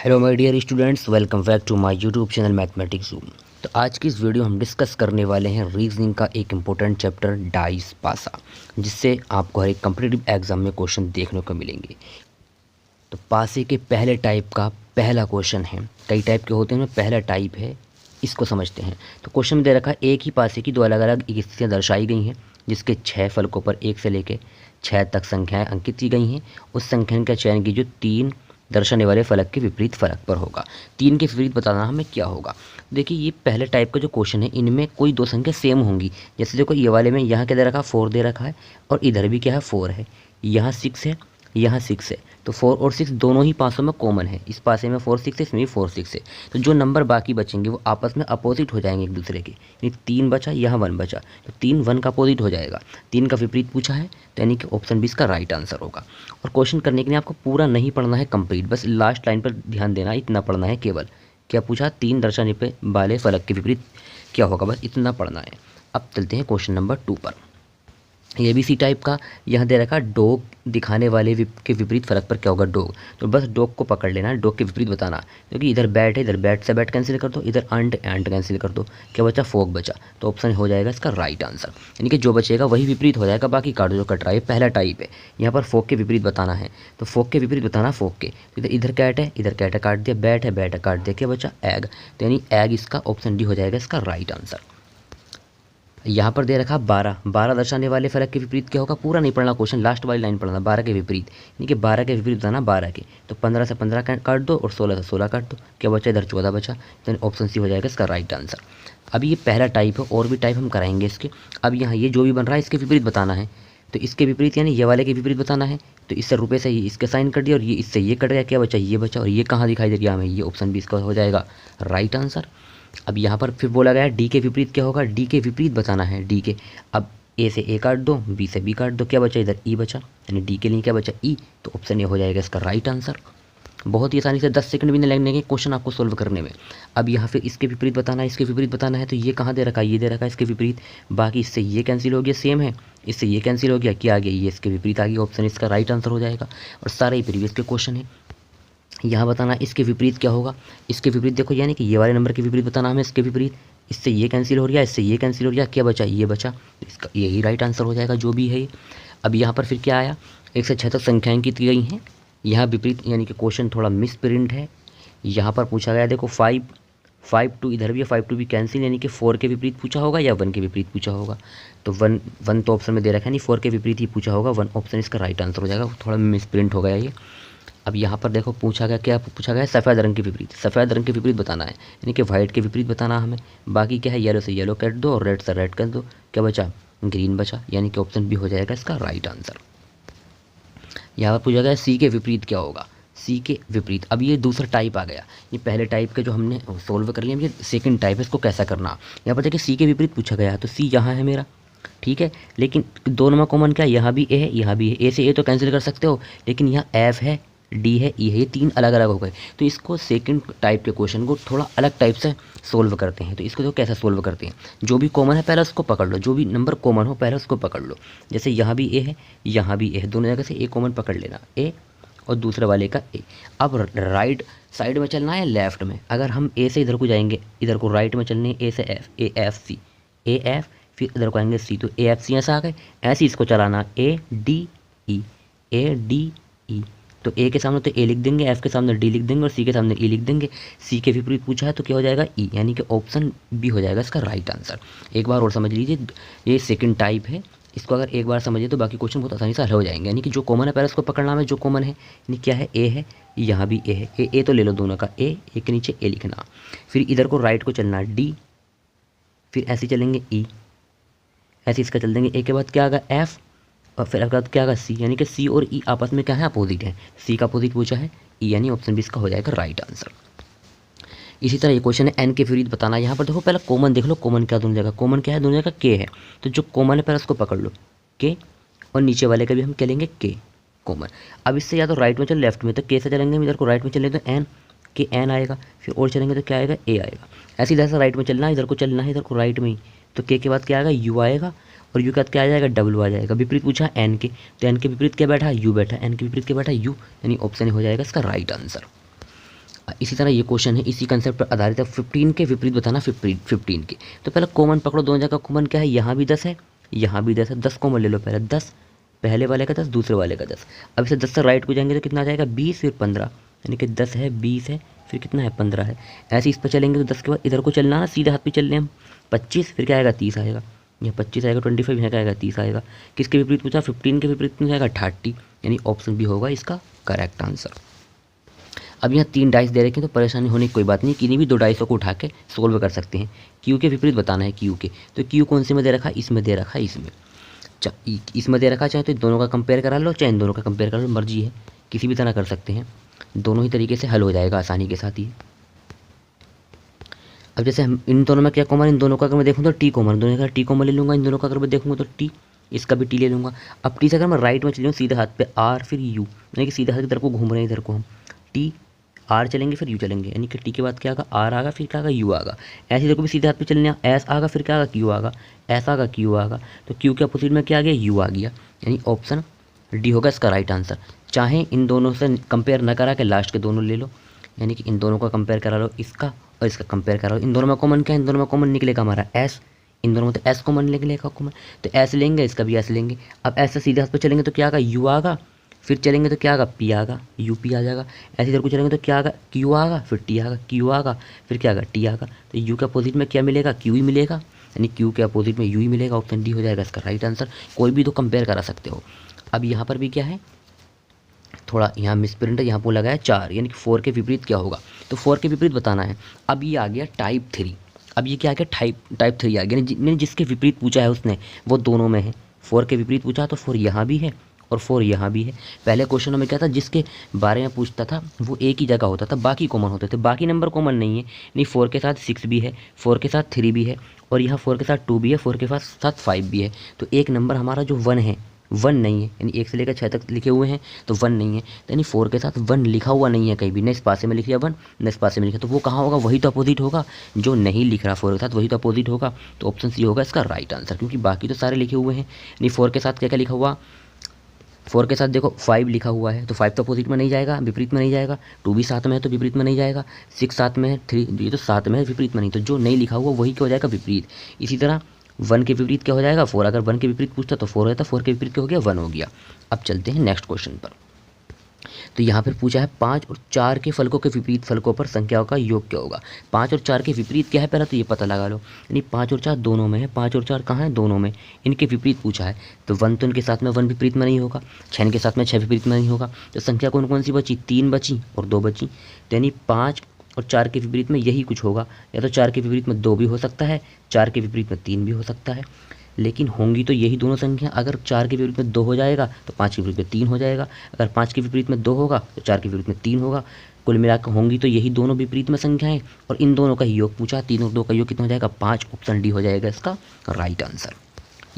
Hello my dear students, welcome back to my YouTube channel mathematics zoom. तो आज की इस वीडियो हम डिस्कस करने वाले हैं रीजनिंग का एक इम्पोर्टेंट चैप्टर डाइस पासा, जिससे आपको हर एक कम्पिटिटिव एग्जाम में क्वेश्चन देखने को मिलेंगे। तो पासे के पहले टाइप का पहला क्वेश्चन है। कई टाइप के होते हैं, उनमें पहला टाइप है, इसको समझते हैं। तो क्वेश्चन में दे रखा है एक ही पासे की दो अलग अलग स्थितियाँ दर्शाई गई हैं, जिसके 6 फलकों पर 1 से लेकर 6 तक संख्याएं अंकित की गई हैं। उस संख्या का चयन की जो 3 दर्शाने वाले फलक के विपरीत फलक पर होगा। 3 के विपरीत बताना हमें क्या होगा। देखिए, ये पहले टाइप का जो क्वेश्चन है, इनमें कोई दो संख्या सेम होंगी। जैसे देखो, ये वाले में यहाँ क्या दे रखा है, 4 दे रखा है, और इधर भी क्या है, 4 है। यहाँ 6 है, यहाँ 6 है। तो 4 और 6 दोनों ही पासों में कॉमन है। इस पासे में 4 6 है, इसमें भी 4 6 है। तो जो नंबर बाकी बचेंगे वो आपस में अपोजिट हो जाएंगे एक दूसरे के। यानी 3 बचा, यहाँ 1 बचा, तो 3 1 का अपोजिट हो जाएगा। 3 का विपरीत पूछा है, तो यानी कि ऑप्शन बी इसका राइट आंसर होगा। और क्वेश्चन करने के लिए आपको पूरा नहीं पढ़ना है कंप्लीट, बस लास्ट लाइन पर ध्यान देना, इतना पढ़ना है केवल। क्या पूछा, 3 दर्शाने पे वाले फलक के विपरीत क्या होगा, बस इतना पढ़ना है। अब चलते हैं क्वेश्चन नंबर 2 पर। ये भी सी टाइप का यहाँ दे रखा, डॉग दिखाने वाले के विपरीत फलक पर क्या होगा, डॉग। तो बस डॉग को पकड़ लेना है, डॉग के विपरीत बताना। क्योंकि इधर बैट है, इधर बैट से बैट कैंसिल कर दो, इधर एंट एंट कैंसिल कर दो, क्या बचा, फॉग बचा। तो ऑप्शन हो जाएगा इसका राइट आंसर। यानी कि जो बचेगा वही विपरीत हो जाएगा, बाकी काट जो कट रहा है। पहला टाइप है, यहाँ पर फॉग के विपरीत बताना है, तो फॉग के विपरीत बताना फॉग के। इधर इधर कैट है, इधर कैट है, काट दिया, बैट है, बैट है, काट दिया, क्या बचा, एग। तो यानी एग इसका ऑप्शन डी हो जाएगा इसका राइट आंसर। यहाँ पर दे रखा 12 12 दर्शाने वाले फलक के विपरीत क्या होगा, पूरा नहीं पढ़ना क्वेश्चन, लास्ट वाली लाइन पढ़ना। 12 के विपरीत, यानी कि 12 के विपरीत बताना 12 के। तो 15 से 15 काट दो और 16 से 16 काट दो, क्या बचा, इधर 14 बचा। तो ऑप्शन सी हो जाएगा इसका राइट आंसर। अब ये पहला टाइप है, और भी टाइप हम कराएंगे इसके। अब यहाँ ये जो भी बन रहा है इसके विपरीत बताना है। तो इसके विपरीत यानी ये वाले के विपरीत बताना है। तो इससे रुपये से ये इसके साइन कर दिया, और ये इससे ये कट गया, क्या बचा, ये बचा। और ये कहाँ दिखाई दे रहा है हमें, ये ऑप्शन भी इसका हो जाएगा राइट आंसर। अब यहाँ पर फिर बोला गया है डी के विपरीत क्या होगा, डी के विपरीत बताना है, डी के। अब ए से ए काट दो, बी से बी काट दो, क्या बचा, इधर ई बचा, यानी डी के लिए क्या बचा, ई। तो ऑप्शन ए हो जाएगा इसका राइट आंसर। बहुत ही आसानी से 10 सेकंड भी नहीं लगने के क्वेश्चन आपको सोल्व करने में। अब यहाँ फिर इसके विपरीत बताना है, इसके विपरीत बताना है। तो ये कहाँ दे रखा है, ये दे रखा है इसके विपरीत। बाकी इससे ये कैंसिल हो गया, सेम है, इससे ये कैंसिल हो गया, क्या आ गया, ये इसके विपरीत आ गया। ऑप्शन इसका राइट आंसर हो जाएगा। और सारे ही प्रीवियस के क्वेश्चन है, यहाँ बताना इसके विपरीत क्या होगा। इसके विपरीत देखो, यानी कि ये वाले नंबर के विपरीत बताना हमें इसके विपरीत। इससे ये कैंसिल हो रहा है, इससे ये कैंसिल हो रहा है, क्या बचा, ये बचा। इसका यही राइट आंसर हो जाएगा जो भी है ये। अब यहाँ पर फिर क्या आया, 1 से 6 तक संख्याएं की गई हैं, यहाँ विपरीत, यानी कि क्वेश्चन थोड़ा मिस प्रिंट है। यहाँ पर पूछा गया, देखो 5 5 2 इधर भी है, 5 2 भी कैंसिल, यानी कि 4 के विपरीत पूछा होगा या 1 के विपरीत पूछा होगा। तो 1 1 तो ऑप्शन में दे रखा है, नहीं 4 के विपरीत ही पूछा होगा, 1 ऑप्शन इसका राइट आंसर हो जाएगा। थोड़ा मिस प्रिंट हो गया ये। अब यहाँ पर देखो पूछा गया, क्या पूछा गया, सफ़ेद रंग के विपरीत, सफ़ेद रंग के विपरीत बताना है, यानी कि वाइट के विपरीत बताना हमें। बाकी क्या है, येलो से येलो काट दो और रेड से रेड कर दो, क्या बचा, ग्रीन बचा, यानी कि ऑप्शन बी हो जाएगा इसका राइट आंसर। यहाँ पर पूछा गया सी के विपरीत क्या होगा, सी के विपरीत। अब ये दूसरा टाइप आ गया, ये पहले टाइप के जो हमने सोल्व कर लिया, ये सेकंड टाइप है, इसको कैसा करना। यहाँ पर देखिए सी के विपरीत पूछा गया, तो सी यहाँ है मेरा, ठीक है। लेकिन दोनों में कॉमन क्या है, यहाँ भी ए है, यहाँ भी है। ए से ए तो कैंसिल कर सकते हो, लेकिन यहाँ एफ है, डी है, ई है, ये 3 अलग अलग हो गए। तो इसको सेकंड टाइप के क्वेश्चन को थोड़ा अलग टाइप से सोल्व करते हैं। तो इसको तो कैसे सोल्व करते हैं, जो भी कॉमन है पहले उसको पकड़ लो, जो भी नंबर कॉमन हो पहले उसको पकड़ लो। जैसे यहाँ भी ए है, यहाँ भी ए है, दोनों जगह से ए कॉमन पकड़ लेना, ए और दूसरे वाले का ए। अब राइट साइड में चलना है लेफ्ट में। अगर हम ए से इधर को जाएंगे, इधर को राइट में चलने, ए से F, A F C, A F, फिर इधर को आएंगे सी, तो ए एफ सी ऐसा आ गए। ऐसे इसको चलाना, A D E, A D E. तो ए के सामने तो ए लिख देंगे, एफ के सामने डी लिख देंगे और सी के सामने ई लिख देंगे। सी के विपरीत पूछा है तो क्या हो जाएगा, ई, यानी कि ऑप्शन बी हो जाएगा इसका राइट आंसर। एक बार और समझ लीजिए, ये सेकंड टाइप है, इसको अगर एक बार समझिए तो बाकी क्वेश्चन बहुत आसानी से हल हो जाएंगे। यानी कि जो कॉमन है पहले उसको पकड़ना है, जो कॉमन है, यानी क्या है, ए है, यहाँ भी ए है, ए तो ले लो दोनों का, ए के नीचे ए लिखना। फिर इधर को राइट को चलना डी, फिर ऐसे चलेंगे ई, ऐसे इसका चल देंगे, ए के बाद क्या आएगा एफ, और फिर अगर क्या आएगा सी, यानी कि सी और ई आपस में क्या है, अपोजिट है। सी का अपोजिट पूछा है ई, यानी ऑप्शन बी इसका हो जाएगा राइट आंसर। इसी तरह ये क्वेश्चन है एन के विपरीत बताना। यहाँ पर देखो पहले कॉमन देख लो, कॉमन क्या दोनों जगह, कॉमन क्या है दोनों जगह, के है। तो जो कॉमन है पहले उसको पकड़ लो, के, और नीचे वाले का भी हम क्या लेंगे, के कॉमन। अब इससे या तो राइट में चलो लेफ्ट में, तो के से चलेंगे, इधर को राइट में चलेंगे तो एन के एन आएगा, फिर और चलेंगे तो क्या आएगा, ए आएगा। ऐसी इधर से राइट में चलना, इधर को चलना है, इधर को राइट में ही, तो के बाद क्या आएगा, यू आएगा, और यू के बाद क्या आ जाएगा, डब्ल्यू आ जाएगा। विपरीत पूछा एन के, तो एन के विपरीत क्या बैठा, यू बैठा, एन के विपरीत क्या बैठा, यू, यानी ऑप्शन हो जाएगा इसका राइट आंसर। इसी तरह ये क्वेश्चन है, इसी कंसेप्ट पर आधारित है। 15 के विपरीत बताना 15 के। तो पहले कॉमन पकड़ो, दोनों जगह कॉमन क्या है, यहाँ भी 10 है, यहाँ भी 10 है। 10 कॉमन ले लो, पहले 10, पहले वाले का 10, दूसरे वाले का 10। अब इसे 10 से राइट को जाएंगे तो कितना आ जाएगा, 20 फिर 15, यानी कि 10 है, 20 है, फिर कितना है, 15 है। ऐसे इस पर चलेंगे तो 10 के बाद इधर को चलना ना, सीधे हाथ पे चल रहे हम, 25, फिर क्या आएगा, 30 आएगा। यहाँ 25 आएगा, 25 यहाँ क्या आएगा, 30 आएगा। किसके विपरीत पूछा, 15 के विपरीत पूछा जाएगा 30, यानी ऑप्शन बी होगा इसका करेक्ट आंसर। अब यहाँ 3 डाइस दे रखे हैं तो परेशानी होने की कोई बात नहीं, किन्हीं भी 2 डाइसों को उठा के सोल्व कर सकते हैं। क्यू के विपरीत बताना है, क्यू के, तो क्यू कौन से में दे रखा है, इसमें दे रखा है, इसमें दे रखा, चाहे तो दोनों का कंपेयर करा लो, चाहे इन दोनों का कंपेयर करा लो, मर्जी है, किसी भी तरह कर सकते हैं, दोनों ही तरीके से हल हो जाएगा आसानी के साथ ही। अब जैसे हम इन दोनों में क्या कॉमन, इन दोनों का अगर मैं देखूँ तो टी कॉमन, दोनों का टी कॉमन ले लूँगा, इन दोनों का अगर मैं देखूँगा तो टी, इसका भी टी ले लूँगा। अब टी से अगर मैं राइट में चलूँ सीधे हाथ पे आर फिर यू, यानी कि सीधे हाथ की तरफ को घूम रहे हैं इधर को हम, टी आर चलेंगे फिर यू चलेंगे, यानी कि टी के बाद क्या आगा, आर आगा, फिर क्या आगा, यू आगा। ऐसे देखो भी सीधे हाथ पे चलने, एस आगा, फिर क्या आगा, क्यू आगा, एस आगा, क्यू आगा, तो क्यू के अपोजिट में क्या आ गया, यू आ गया, यानी ऑप्शन डी होगा इसका राइट आंसर। चाहे इन दोनों से कंपेयर न करा के लास्ट के दोनों ले लो, यानी कि इन दोनों का कंपेयर करा लो, इसका और इसका कंपेयर करा लो। इन दोनों में कॉमन क्या है, इन दोनों में कॉमन निकलेगा हमारा एस, इन दोनों में तो एस कॉमन निकलेगा कॉमन, तो एस लेंगे, इसका भी एस लेंगे। अब ऐसे सीधे हाथ पे चलेंगे तो क्या आगा, यू आगा, फिर चलेंगे तो क्या आगा, पी आगा, यू पी आ जाएगा। ऐसे इधर को चलेंगे तो क्या आगा, क्यू आगा, फिर टी आगा, क्यू आगा, फिर क्या आगा, टी आगा। तो यू के अपोजिट में क्या मिलेगा, क्यू ही मिलेगा, यानी क्यू के अपोजिट में यू ही मिलेगा, ऑप्शन डी हो जाएगा इसका राइट आंसर। कोई भी तो कंपेयर करा सकते हो। अब यहाँ पर भी क्या है, थोड़ा यहाँ मिसप्रिंट है, यहाँ पर लगाया 4, यानी कि 4 के विपरीत क्या होगा, तो 4 के विपरीत बताना है। अब ये आ गया टाइप 3, अब ये क्या आ गया, टाइप 3 आ गया, यानी जिसके विपरीत पूछा है उसने वो दोनों में है। 4 के विपरीत पूछा तो 4 यहाँ भी है और 4 यहाँ भी है। पहले क्वेश्चन में क्या था, जिसके बारे में पूछता था वो एक ही जगह होता था, बाकी कॉमन होते थे, बाकी नंबर कॉमन नहीं है। नहीं, 4 के साथ 6 भी है, 4 के साथ 3 भी है, और यहाँ 4 के साथ 2 भी है, 4 के साथ 5 भी है। तो एक नंबर हमारा जो 1 है, 1 नहीं है, यानी 1 से लेकर 6 तक लिखे हुए हैं तो 1 नहीं है, तो यानी 4 के साथ 1 लिखा हुआ नहीं है कहीं भी, न इस पासे में लिख लिया 1, न इस पासे में लिखा, तो वो कहाँ होगा, वही तो अपोजिट होगा, जो नहीं लिख रहा 4 के साथ वही तो अपोजिट होगा। तो ऑप्शन सी होगा इसका राइट आंसर, क्योंकि बाकी तो सारे लिखे हुए हैं। यानी 4 के साथ क्या क्या लिखा हुआ, 4 के साथ देखो 5 लिखा हुआ है, तो 5 तो अपोजिट में नहीं जाएगा, विपरीत में नहीं जाएगा। 2 भी साथ में है तो विपरीत में नहीं जाएगा। 6 साथ में है, 3 ये तो साथ में है, विपरीत में नहीं, तो जो नहीं लिखा हुआ वही क्या हो जाएगा, विपरीत। इसी तरह 1 के विपरीत क्या हो जाएगा, 4, अगर 1 के विपरीत पूछता तो 4 रहता, 4 के विपरीत क्या हो गया, 1 हो गया। अब चलते हैं नेक्स्ट क्वेश्चन पर। तो यहाँ पर पूछा है 5 और 4 के फलकों के विपरीत फलकों पर संख्याओं का योग क्या होगा। 5 और 4 के विपरीत क्या है, पहला तो ये पता लगा लो, यानी 5 और 4 दोनों में है, 5 और 4 कहाँ है, दोनों में, इनके विपरीत पूछा है। तो 1 तो इनके साथ में 1 विपरीत में नहीं होगा, 6 के साथ में 6 विपरीत में नहीं होगा, तो संख्या कौन कौन सी बची, 3 बची और 2 बची, तो यानी 5 और 4 के विपरीत में यही कुछ होगा, या तो 4 के विपरीत में 2 भी हो सकता है, 4 के विपरीत में 3 भी हो सकता है, लेकिन होंगी तो यही दोनों संख्या। अगर 4 के विपरीत में 2 हो जाएगा तो 5 के विपरीत में 3 हो जाएगा, अगर 5 के विपरीत में 2 होगा तो 4 के विपरीत में 3 होगा। कुल मिलाकर होंगी तो यही दोनों विपरीत में संख्याएं, और इन दोनों का ही योग पूछा, 3 और 2 का योग कितना हो जाएगा, 5, ऑप्शन डी हो जाएगा इसका राइट आंसर।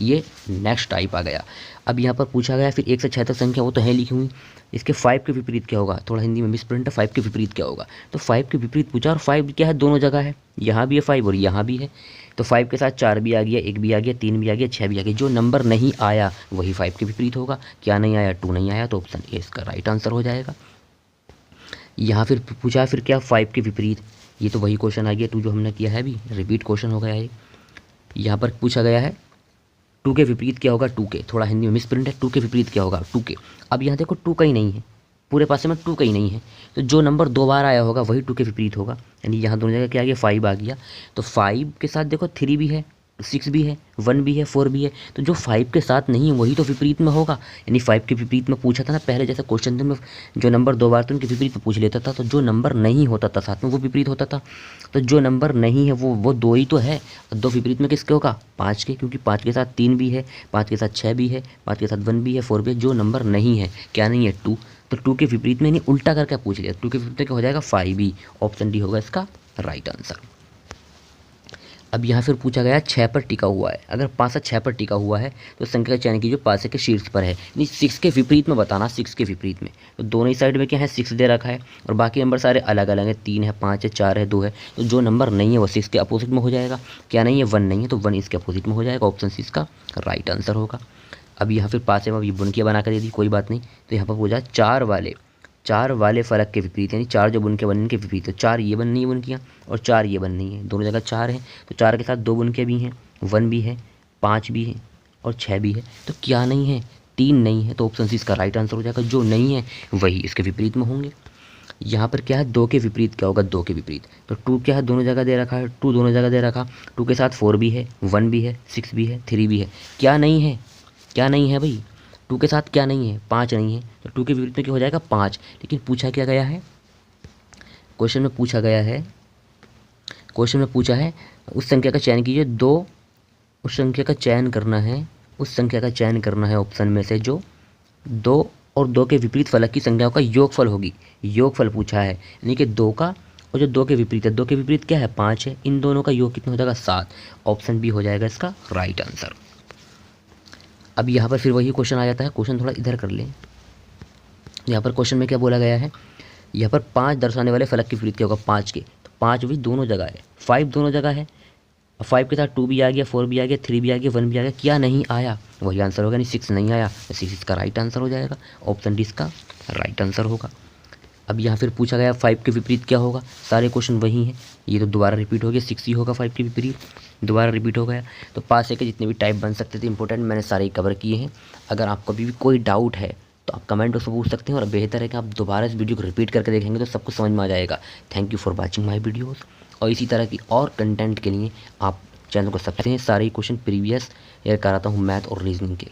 ये नेक्स्ट टाइप आ गया। अब यहाँ पर पूछा गया फिर 1 से 6 तक संख्या, वो तो है लिखी हुई, इसके 5 के विपरीत क्या होगा, थोड़ा हिंदी में मिसप्रिंट है, 5 के विपरीत क्या होगा, तो 5 के विपरीत पूछा, और 5 क्या है, दोनों जगह है, यहाँ भी है 5 और यहाँ भी है, तो 5 के साथ 4 भी आ गया, 1 भी आ गया, 3 भी आ गया, 6 भी आ गया, जो नंबर नहीं आया वही 5 के विपरीत होगा। क्या नहीं आया, 2 नहीं आया, तो ऑप्शन ए इसका राइट आंसर हो जाएगा। यहाँ फिर पूछा फिर क्या, 5 के विपरीत, ये तो वही क्वेश्चन आ गया 2 जो हमने किया है अभी, रिपीट क्वेश्चन हो गया है। यहाँ पर पूछा गया है 2 के विपरीत क्या होगा, 2 के, थोड़ा हिंदी में मिसप्रिंट है, 2 के विपरीत क्या होगा, 2 के। अब यहाँ देखो 2 का ही नहीं है, पूरे पासे में 2 का ही नहीं है, तो जो नंबर 2 बार आया होगा वही 2 के विपरीत होगा, यानी यहाँ दोनों जगह क्या आ गया, 5 आ गया। तो 5 के साथ देखो 3 भी है, 6 भी है, 1 भी है, 4 भी है, तो जो 5 के साथ नहीं है वही तो विपरीत में होगा, यानी 5 के विपरीत में पूछा था ना पहले, जैसे क्वेश्चन में जो नंबर 2 बार तो उनके विपरीत में पूछ लेता था, तो जो नंबर नहीं होता था साथ में वो विपरीत होता था, तो जो नंबर नहीं है वो 2 ही तो है, और 2 विपरीत में किसके होगा, 5 के, क्योंकि 5 के साथ 3 भी है, 5 के साथ 6 भी है, 5 के साथ 1 भी है, 4 भी है, जो नंबर नहीं है, क्या नहीं है, 2, तो 2 के विपरीत में नहीं उल्टा करके पूछ लिया, 2 के विपरीत में क्या हो जाएगा, 5 ही, ऑप्शन डी होगा इसका राइट आंसर। अब यहाँ फिर पूछा गया 6 पर टिका हुआ है, अगर पासा 6 पर टिका हुआ है तो संख्या का चयन कीजिए जो पासे के शीर्ष पर है, यानी 6 के विपरीत में बताना, 6 के विपरीत में, तो दोनों ही साइड में क्या है, 6 दे रखा है, और बाकी नंबर सारे अलग अलग हैं, 3 है, 5 है, 4 है, 2 है, तो जो नंबर नहीं है वो 6 के अपोजिट में हो जाएगा। क्या नहीं है, 1 नहीं है, तो 1 इसके अपोजिट में हो जाएगा, ऑप्शन सी इसका राइट आंसर होगा। अब यहाँ फिर पास में अभी बुनकियाँ बना कर दे दी, कोई बात नहीं, तो यहाँ पर पूछा 4 वाले 4 वाले फलक के विपरीत, यानी 4 जो बुनके बने इनके विपरीत, तो 4 ये बन रही है बुनकियाँ और 4 ये बन रही हैं, दोनों जगह 4 है, तो 4 के साथ 2 बुनके भी हैं, 1 भी है, 5 भी है और 6 भी है। तो क्या नहीं है? 3 नहीं है, तो ऑप्शन सी इसका राइट आंसर हो जाएगा। जो नहीं है वही इसके विपरीत में होंगे। यहाँ पर क्या है, 2 के विपरीत क्या होगा, 2 के विपरीत, तो 2 क्या है, दोनों जगह दे रखा है, 2 दोनों जगह दे रखा, 2 के साथ 4 भी है, 1 भी है, 6 भी है, 3 भी है। क्या नहीं है? क्या नहीं है भाई? 2 के साथ क्या नहीं है? 5 नहीं है, तो 2 के विपरीत में क्या हो जाएगा, 5। लेकिन पूछा क्या गया है, क्वेश्चन में पूछा गया है, क्वेश्चन में पूछा है उस संख्या का चयन कीजिए, 2, उस संख्या का चयन करना है, उस संख्या का चयन करना है ऑप्शन में से जो 2 और 2 के विपरीत फलक की संख्याओं का योगफल होगी। योगफल पूछा है, यानी कि 2 का और जो 2 के विपरीत है, 2 के विपरीत क्या है, 5 है, इन दोनों का योग कितना हो जाएगा, 7। ऑप्शन बी हो जाएगा इसका राइट आंसर। अब यहाँ पर फिर वही क्वेश्चन आ जाता है, क्वेश्चन थोड़ा इधर कर लें। यहाँ पर क्वेश्चन में क्या बोला गया है, यहाँ पर 5 दर्शाने वाले फलक के विपरीत क्या होगा, 5 के, तो 5 भी दोनों जगह है, 5 दोनों जगह है, 5 के साथ 2 भी आ गया, 4 भी आ गया, 3 भी आ गया, 1 भी आ गया। क्या नहीं आया, वही आंसर होगा, नहीं 6 नहीं आया, तो 6 इसका राइट आंसर हो जाएगा। ऑप्शन डी इसका राइट आंसर होगा। अब यहाँ फिर पूछा गया 5 के विपरीत क्या होगा, सारे क्वेश्चन वही हैं, ये तो दोबारा रिपीट हो गया, 6 ही होगा 5 के विपरीत, दोबारा रिपीट हो गया। तो 5 से के जितने भी टाइप बन सकते थे इंपॉर्टेंट, मैंने सारे ही कवर किए हैं। अगर आपको अभी भी कोई डाउट है तो आप कमेंट बॉक्स में पूछ सकते हैं, और बेहतर है कि आप दोबारा इस वीडियो को रिपीट करके देखेंगे तो सबको समझ में आ जाएगा। Thank you for watching my videos, और इसी तरह की और कंटेंट के लिए आप चैनल को सब्सक्राइब करें। सारे क्वेश्चन प्रीवियस ईयर कराता हूँ मैथ और रीजनिंग के।